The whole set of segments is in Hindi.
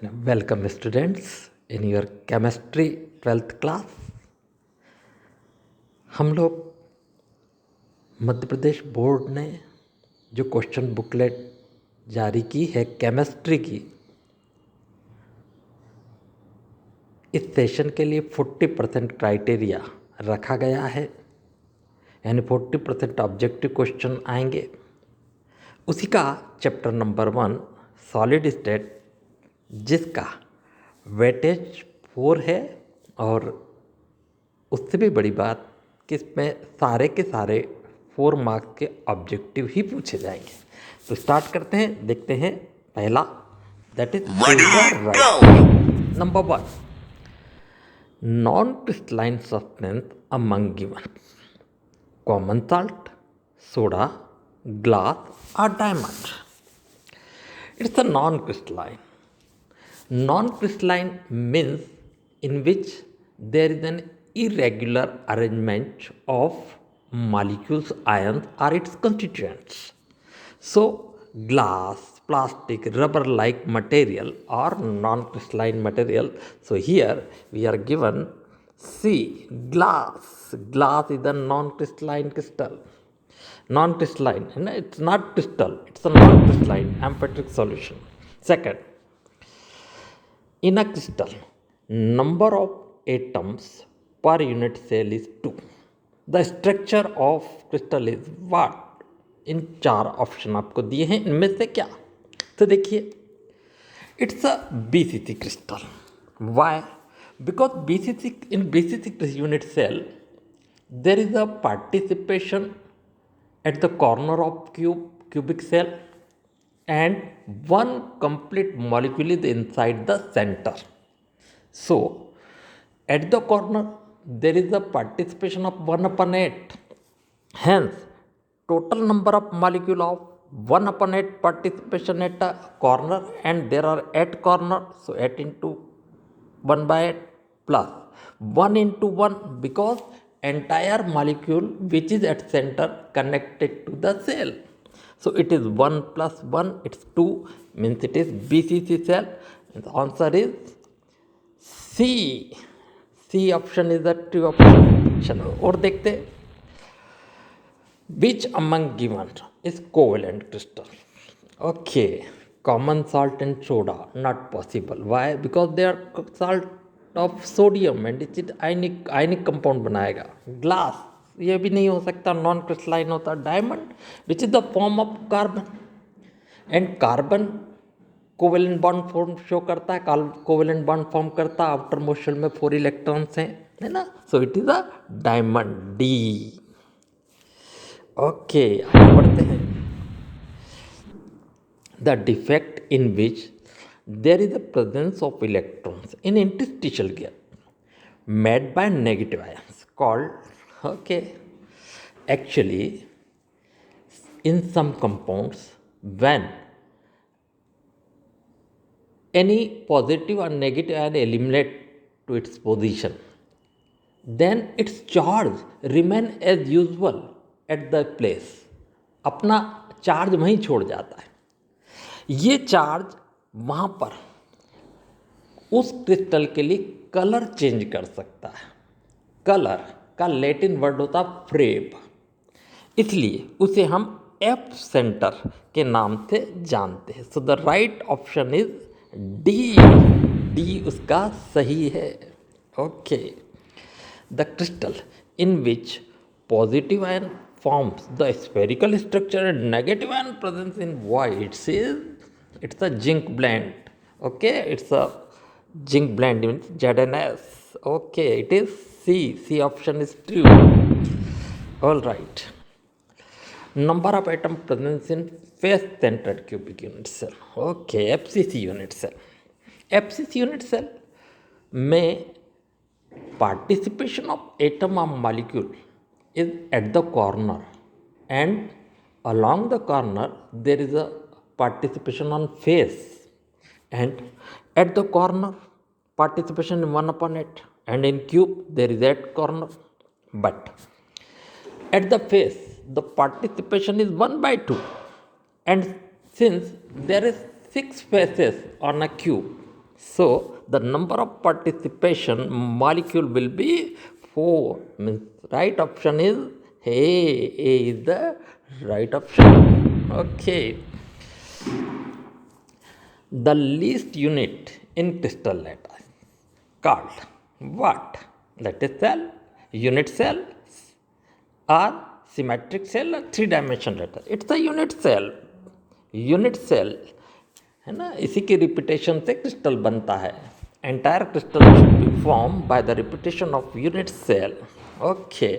Welcome students in your chemistry 12th class. हम लोग मध्य प्रदेश बोर्ड ने जो क्वेश्चन बुकलेट जारी की है केमिस्ट्री की, इस सेशन के लिए 40% क्राइटेरिया रखा गया है, यानी 40% ऑब्जेक्टिव क्वेश्चन आएंगे। उसी का चैप्टर नंबर 1 सॉलिड स्टेट, जिसका वेटेज 4 है और उससे भी बड़ी बात कि इसमें सारे के सारे 4 मार्क्स के ऑब्जेक्टिव ही पूछे जाएंगे। तो स्टार्ट करते हैं, देखते हैं पहला, that is right. Number 1, non crystalline substance among given common salt, soda, glass और diamond. It's a non crystalline. Non-crystalline means in which there is an irregular arrangement of molecules, ions or its constituents. So, glass, plastic, rubber-like material or non-crystalline material. So, here we are given C, glass. Glass is a non-crystalline crystal. Non-crystalline, it's not crystal, it's a non-crystalline amphoteric solution. Second, in a crystal, number of atoms per unit cell is 2. The structure of crystal is what? In 4 option आपको दिए हैं, इनमें से क्या? तो देखिए, it's a BCC crystal. Why? Because in BCC unit cell, there is a participation at the corner of cubic cell, and one complete molecule is inside the center. So, at the corner there is a participation of 1 upon 8. Hence, total number of molecule of 1 upon 8 participation at a corner, and there are 8 corner. So, 8 into 1 by 8 plus 1 into 1, because entire molecule which is at center connected to the cell. So it is 1 plus 1, it's 2, means it is BCC cell. And the answer is C. C option is the true option. चलो और देखते, which among given is covalent crystal? Okay, common salt and soda, not possible. Why? Because they are salt of sodium and it is ionic compound बनाएगा. Glass, ये भी नहीं हो सकता, नॉन क्रिस्टलाइन होता. Diamond, which is the form of carbon, and carbon covalent bond form show करता है, कोवेलेंट बॉन्ड फॉर्म करता है, आउटर मोस्ट शेल में 4 इलेक्ट्रॉन्स हैं, है ना. So it is a diamond, D. Okay, आगे बढ़ते हैं. The defect in which there is a presence of electrons in interstitial gap made by negative ions called, okay, actually in some compounds, when any positive or negative ion eliminate to its position, then its charge remain as usual at the place. अपना चार्ज वहीं छोड़ जाता है. ये चार्ज वहाँ पर उस क्रिस्टल के लिए कलर चेंज कर सकता है. कलर का लैटिन वर्ड होता है फ्रेब, इसलिए उसे हम एफ सेंटर के नाम से जानते हैं. सो the right option is D. D उसका सही है. Okay, the crystal in which positive ion forms the spherical structure and negative ion presence in voids is, it's a zinc blend. Okay, it's a zinc blend, means ZnS. Okay, it is C. C option is true. All right. Number of atom presence in face centered cubic unit cell. Okay, FCC unit cell. FCC unit cell में participation of atom or molecule is at the corner, and along the corner there is a participation on face, and at the corner participation in 1 upon 8, and in cube there is 8 corner, but at the face the participation is 1 by 2, and since there is 6 faces on a cube, So the number of participation molecule will be 4. Means right option is A. A is the right option. Okay. The least unit in crystal lattice called what? Lattice cell, unit cell, or symmetric cell, or three-dimensional lattice. It's a unit cell. Unit cell है ना, इसी के रिपीटेशन से क्रिस्टल बनता है. Entire crystal should be form by the repetition of unit cell. Okay.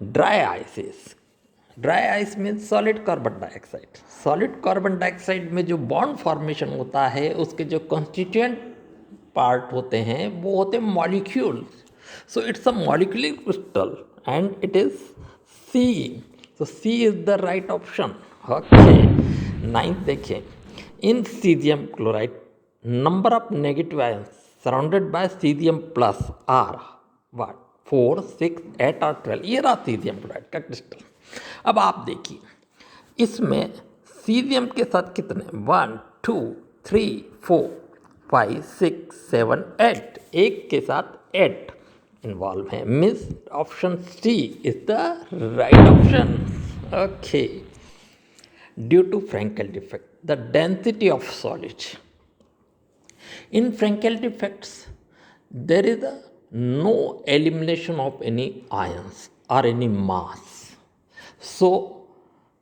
Dry ices. Dry ice means solid carbon dioxide. Solid carbon dioxide में जो बॉन्ड फॉर्मेशन होता है उसके जो कॉन्स्टिट्यूएंट पार्ट होते हैं वो होते हैं molecule. So it's a molecular crystal and it is C. So C is the right option. Okay. 9th देखें. In caesium chloride number of negative ions surrounded by caesium plus are what 4, 6, 8 और 12. ये रहा सीजियम क्लोराइड का क्रिस्टल. अब आप देखिए इसमें सीजियम के साथ कितने 1, 2, 3, 4, 5, 6, 7, 8. एक के साथ 8 इन्वॉल्व हैं. Means option C is the right option. Okay. Due to Frankel defect, the density of solid. In Frankel defects, there is no elimination of any ions or any mass. So,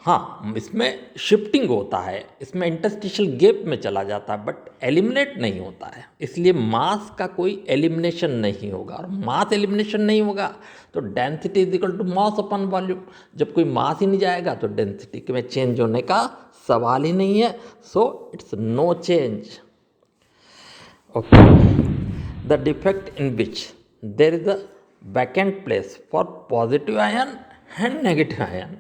हाँ इसमें शिफ्टिंग होता है, इसमें इंटरस्टिशियल गैप में चला जाता है, बट एलिमिनेट नहीं होता है. इसलिए मास का कोई एलिमिनेशन नहीं होगा. और मास एलिमिनेशन नहीं होगा तो density is equal to mass upon volume. जब कोई मास ही नहीं जाएगा तो डेंसिटी में चेंज होने का सवाल ही नहीं है. So it's no change. Okay. The defect in which there is a vacant place for positive ion and negative ion.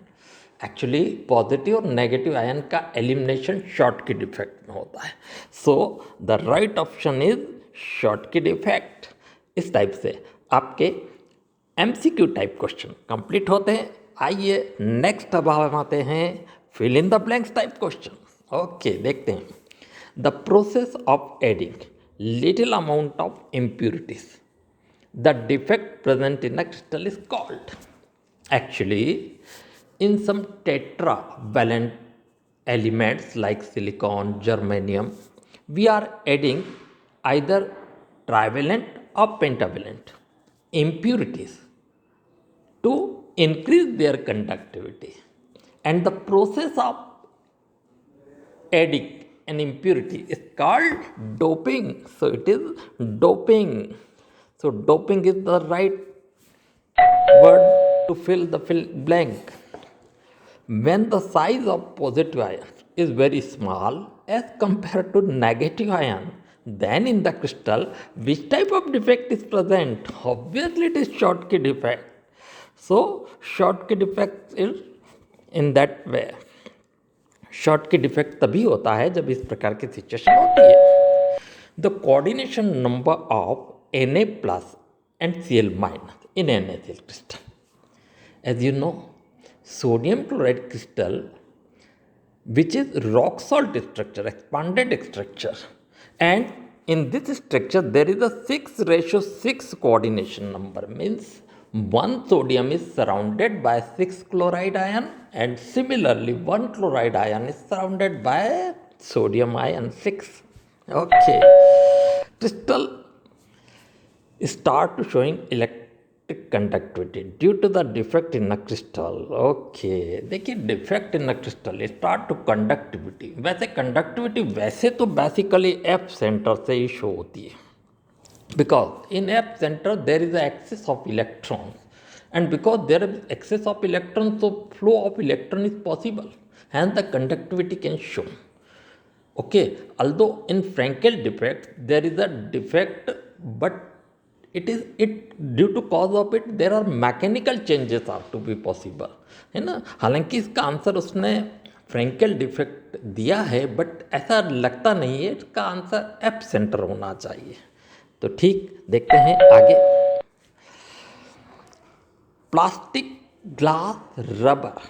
Actually positive और नेगेटिव आयन का एलिमिनेशन शॉर्टकी डिफेक्ट में होता है. So the right option is Schottky defect. इस टाइप से आपके एमसीक्यू टाइप क्वेश्चन कंप्लीट होते हैं. आइए नेक्स्ट अब हम आते हैं fill in the blanks type question. Okay देखते हैं. The process of adding little amount of impurities the defect present in a crystal is called. Actually in some tetravalent elements like silicon, germanium, we are adding either trivalent or pentavalent impurities to increase their conductivity. And the process of adding an impurity is called doping. So it is doping. So doping is the right word to fill the blank. When the size of positive ion is very small as compared to negative ion, then in the crystal, which type of defect is present? Obviously, it is Schottky defect. So, Schottky defect is in that way. Schottky defect तभी होता है जब इस प्रकार की सिचुएशन होती है. The coordination number of Na plus and Cl minus in NaCl crystal. As you know, sodium chloride crystal, which is rock salt structure, expanded structure, and in this structure there is a 6:6 coordination number. Means one sodium is surrounded by 6 chloride ion, and similarly one chloride ion is surrounded by sodium ion 6. Okay. Crystal start showing electric conductivity due to the defect in a crystal. Okay देखिए defect in a crystal start to conductivity. वैसे कंडक्टिविटी वैसे तो बेसिकली एफ सेंटर से ही शो होती है, because in F centre there is excess of electrons, and because there is excess of electron so flow of electron is possible, hence the conductivity can show. Okay, although in Frankel defect there is a defect, but it due to cause of it there are mechanical changes are to be possible, है ना. हालांकि इसका आंसर उसने फ्रैंकेल डिफेक्ट दिया है, बट ऐसा लगता नहीं है. इसका आंसर एफ सेंटर होना चाहिए. तो ठीक, देखते हैं आगे. Plastic, glass, rubber,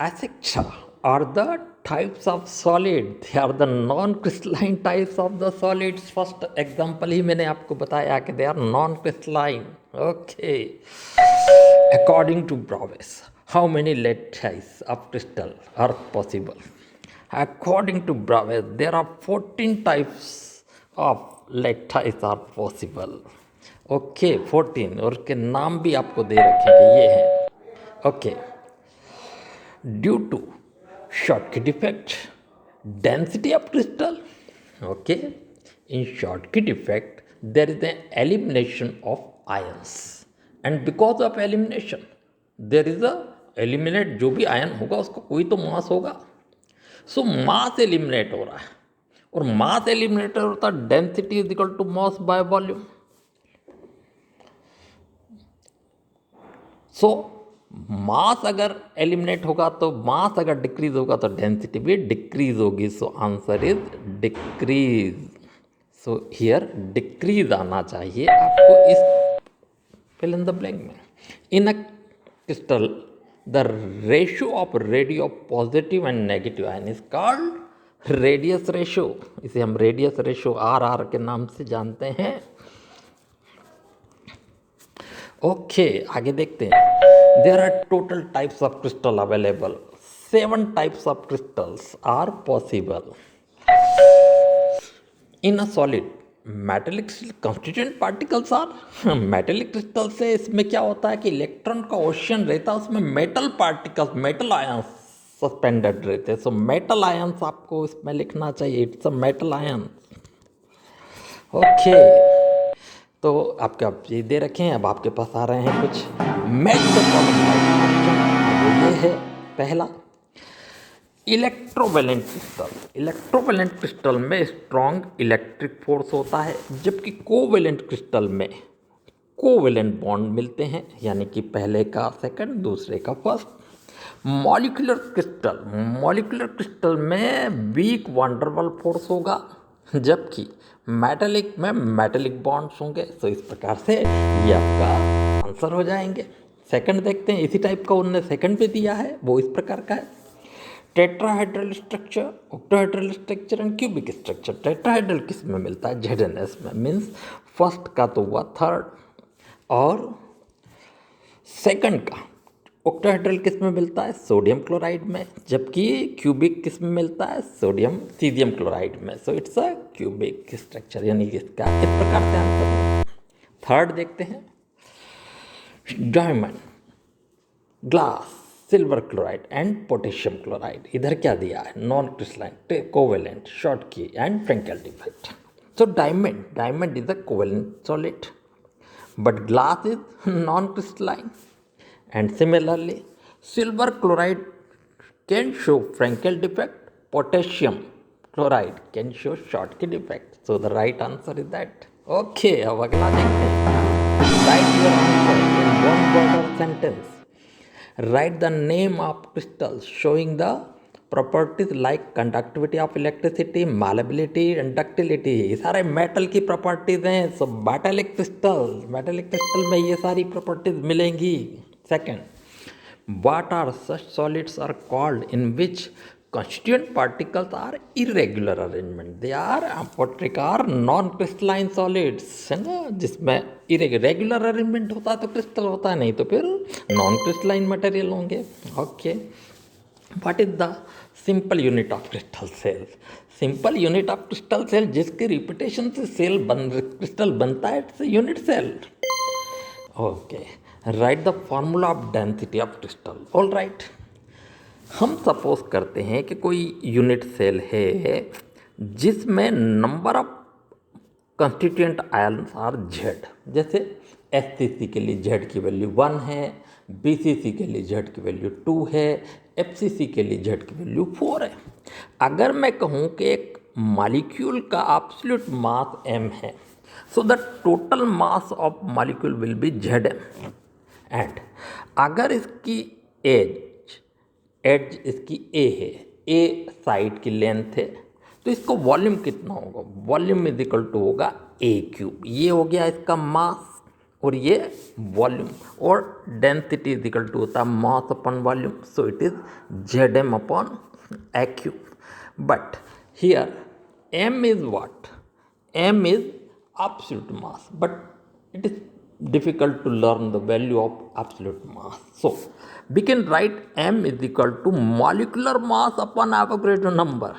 et cetera are the types of solid, they are the non-crystalline types of the solids. First example ही मैंने आपको बताया कि they are non-crystalline. Okay. According to Bravais, how many lattices of crystal are possible? According to Bravais, there are 14 types of lattices are possible. Okay, 14 और उसके नाम भी आपको दे रखे हैं ये हैं. Okay. Due to Schottky effect, density of crystal. Okay, in Schottky effect, there is an elimination of ions, and because of elimination, there is a eliminate जो भी आयन होगा उसका कोई तो मास होगा. सो मास एलिमिनेट हो रहा है और मास एलिमिनेट होता है density is equal to mass by volume. So mass अगर एलिमिनेट होगा तो मास अगर डिक्रीज होगा तो डेंसिटी भी डिक्रीज होगी. So answer is decrease. So here decrease आना चाहिए आपको इस फिल इन द ब्लैंक में. In a crystal the ratio of radii of positive and negative ion is called radius ratio. इसे हम रेडियस रेशियो आर के नाम से जानते हैं. ओके, आगे देखते हैं. There are total types of crystal available. 7 types of crystals are possible. In a solid metallic constituent particles are. Metallic crystal से इसमें क्या होता है कि इलेक्ट्रॉन का ओशन रहता है, उसमें metal particles metal ions suspended रहते हैं. सो मेटल आयंस आपको इसमें लिखना चाहिए. It's a metal ion. Okay, तो आपके आप ये दे रखे हैं. अब आपके पास आ रहे हैं कुछ मैथ द फॉलोइंग क्वेश्चन. ये है पहला, इलेक्ट्रोवैलेंट क्रिस्टल. इलेक्ट्रोवैलेंट क्रिस्टल में स्ट्रॉन्ग इलेक्ट्रिक फोर्स होता है, जबकि कोवैलेंट क्रिस्टल में कोवैलेंट बॉन्ड मिलते हैं, यानी कि पहले का सेकंड, दूसरे का फर्स्ट. मॉलिक्यूलर क्रिस्टल में वीक वंडरवल फोर्स होगा, जबकि मेटेलिक में मेटेलिक बॉन्ड्स होंगे. तो इस प्रकार से ये आपका आंसर हो जाएंगे. सेकंड देखते हैं, इसी टाइप का उन्होंने सेकंड पे दिया है, वो इस प्रकार का है. Tetrahedral structure, octahedral structure and cubic structure. Tetrahedral किस में मिलता है? ZnS में. मीन्स फर्स्ट का तो हुआ थर्ड, और सेकंड का ऑक्टाहेड्रल किस में मिलता है? सोडियम क्लोराइड में. जबकि क्यूबिक किस में मिलता है? सोडियम सीजियम क्लोराइड में. सो इट्स अ क्यूबिक स्ट्रक्चर, यानी कि इसका इस प्रकार से आंसर. थर्ड देखते हैं, diamond, glass, silver chloride and potassium chloride. इधर क्या दिया है? Non crystalline, covalent, Schottky and Frenkel defect. So diamond is a covalent solid, but glass is non crystalline. And similarly, silver chloride can show Frankel defect, potassium chloride can show Schottky defect. So the right answer is that. Okay, अब अगला देखते हैं. Write your answer in one word or sentence. Write the name of crystals showing the properties like conductivity of electricity, malleability and ductility. ये सारे मेटल की प्रॉपर्टीज हैं. सो मेटेलिक क्रिस्टल में ये सारी प्रॉपर्टीज मिलेंगी. Second, what are such solids are called in which constituent particles are irregular arrangement? They are what we call non-crystalline solids, है ना, जिसमें irregular arrangement होता है तो क्रिस्टल होता है, नहीं तो फिर non-crystalline material होंगे. Okay, what is the simple unit of crystal cell? Simple unit of crystal cell जिसकी रिपीटेशन से क्रिस्टल बनता है, it's unit cell. Okay, right the formula of density of crystal. All right, हम सपोज करते हैं कि कोई यूनिट सेल है जिसमें number of constituent ions are Z. जैसे SCC के लिए Z की वैल्यू 1 है, BCC के लिए Z की वैल्यू 2 है, FCC के लिए Z की वैल्यू 4 है. अगर मैं कहूँ कि एक मॉलिक्यूल का एब्सोल्यूट मास m है, so the total mass of molecule will be Zm. And अगर इसकी एज इसकी A है, A साइड की लेंथ है, तो इसका वॉल्यूम कितना होगा? वॉल्यूम इज इक्वल टू होगा A³. ये हो गया इसका मास और ये वॉल्यूम, और डेंसिटी इज इक्वल टू होता है mass upon volume. So it is Zm upon acu. But here m is what? M is absolute mass, but it is difficult to learn the value of absolute mass. So we can write m is equal to molecular mass upon Avogadro number.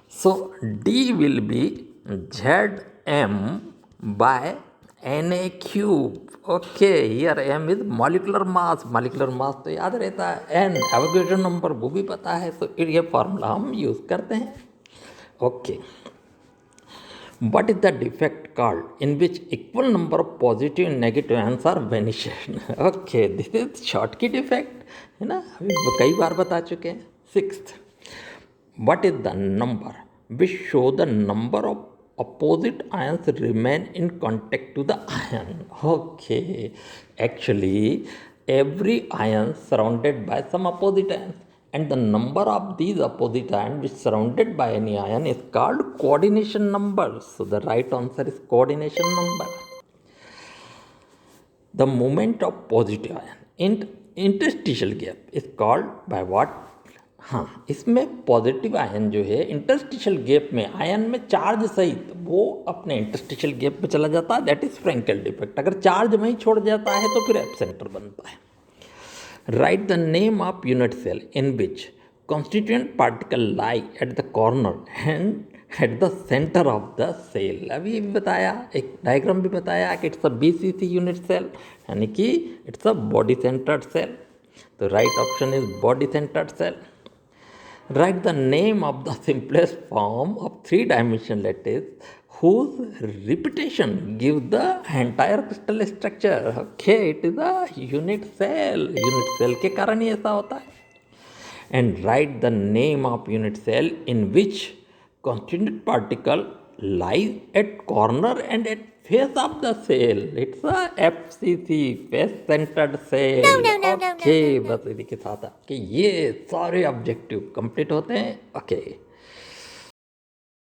So D will be Zm by Na cube. Okay, here m is molecular mass. molecular mass तो याद रहता है, n एवोगेड्रो नंबर वो भी पता है, तो ये फार्मूला हम यूज़ करते हैं. Okay. What is the defect called in which equal number of positive and negative ions are vanished? Okay, this is Schottky defect, है ना, अभी कई बार बता चुके हैं. Sixth, what is the number which show the number of opposite ions remain in contact to the ion? Okay, actually every ion surrounded by some opposite ions, and the number of these opposite ions which surrounded by any ion is called coordination number. So the right answer is coordination number. The moment of positive ion in interstitial gap is called by what? हाँ, इसमें पॉजिटिव आयन जो है इंटरस्टिशियल गैप में, आयन में चार्ज सहित वो अपने इंटरस्टिशियल गैप में चला जाता है. That is Frenkel defect. अगर चार्ज वहीं छोड़ जाता है तो फिर एब्सेंटर बनता है. Right the name of unit cell in which constituent particle lie at the corner and at the centre of the cell. अभी बताया, एक डायग्राम भी बताया कि it's a BCC unit cell, यानी कि it's a body centred cell. तो right option is body centred cell. Write the name of the simplest form of three-dimensional lattice whose repetition gives the entire crystal structure. Okay, it is a unit cell. Unit cell के कारण ही ऐसा होता है. And write the name of unit cell in which constituent particle lies at corner and at face of the cell. It's a FCC, face centered cell. Okay, बस इसी के साथ आपके ये सारे ऑब्जेक्टिव कंप्लीट होते हैं. ओके.